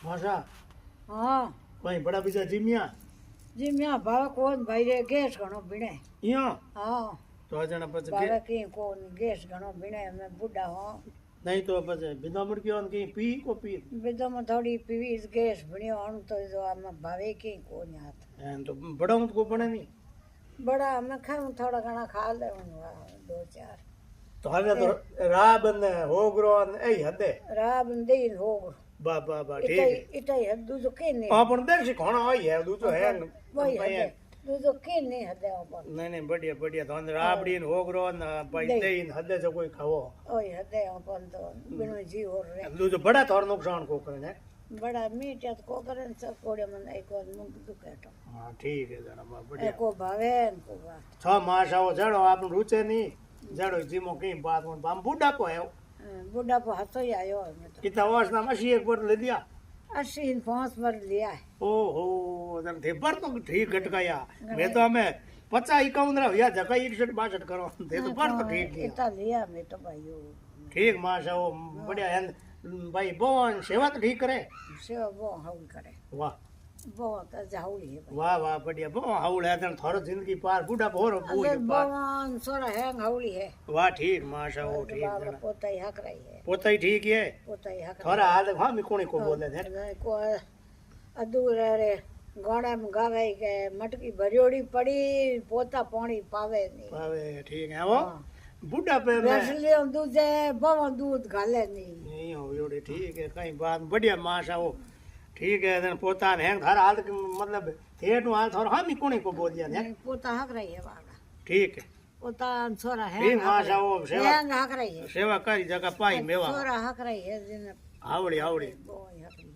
माशा हाँ कोई बड़ा बीजा जिमिया जी मैं भाव कौन भाई रे गैस घणो भीणे इया हाँ तो जना पछ भावे की कौन गैस घणो भीणे मैं बुढ़ा हूँ नहीं तो पछ बिना मुर्गी on की पी को पी बिदो में थोड़ी पीवी गैस भीणियो हूँ तो जो मैं भावे की कौन हाथ एन तो बड़ा हूं को बने नहीं बड़ा मैं खाऊं थोड़ा घना खा ले दो चार तो हवे तो रा बन होगरो ए हदे राह बंदे हो बा बा बा ठीक है इटाई हद्दू जो के नहीं अपन देख से खाना आई है दू तो है वही हदे दू जो के नहीं हदे अपन नहीं नहीं बढ़िया बढ़िया तो राबड़ी होगरो न भाई देन हदे से कोई खाओ ओए हदे अपन तो बिनो जी हो रे दू जो बड़ा तोर नुकसान को करे बड़ा मीठ है को करन सब कोड़े मन एक मुंह दुखेटो हां ठीक है जना बढ़िया को भावे को बात छ मास आओ जड़ो आपन रुचे नहीं जड़ो जीमो की बात में बाम बुढ़ा को है बुढ़ा को हथो ही आयो मैं तो कितना वर्ष ना मसी एक बार ले दिया 80 5 बार लिया है ओहो जन थे पर तो ठीक घटकाया मैं तो हमें 50 51 रहा या जगह 61 62 करो थे तो पर तो ठीक लिया इतना लिया मैं तो भाई ठीक मास आओ बढ़िया है भाई बोन सेवा तो ठीक करे सेवा वो हाउल करे वाह बहुत जाउली है भाई वाह वाह बढ़िया बो हाउल है तन थारो जिंदगी पार बूढ़ा पोरो पूछ अगर पार भगवान सोरा है हाउली है वाह ठीक माशा ओ ठीक बाबा जना पोता ही हक रही है पोता ही ठीक है पोता ही हक थारा हाल हां मी कोनी को बोले थे को अधूरे रे गाड़ा में गावे के मटकी भरियोड़ी पड़ी पोता पानी पावे नहीं पावे ठीक है वो बूढ़ा पे में वैसे दूध बवा दूध गाले नहीं नहीं हो योड़े ठीक है कहीं बात बढ़िया माशा ओ ठीक है तन पोता ने थारा हाल मतलब थेट नु हाल थारो हां मी कोनी को बोल दिया थे पोता हक रही है बागा ठीक है पोता सोरा है ठीक माशा ओ सेवा हक रही है सेवा करी जगह पाई मेवा सोरा हक रही है जिन आवड़ी आवड़ी वो हक रही है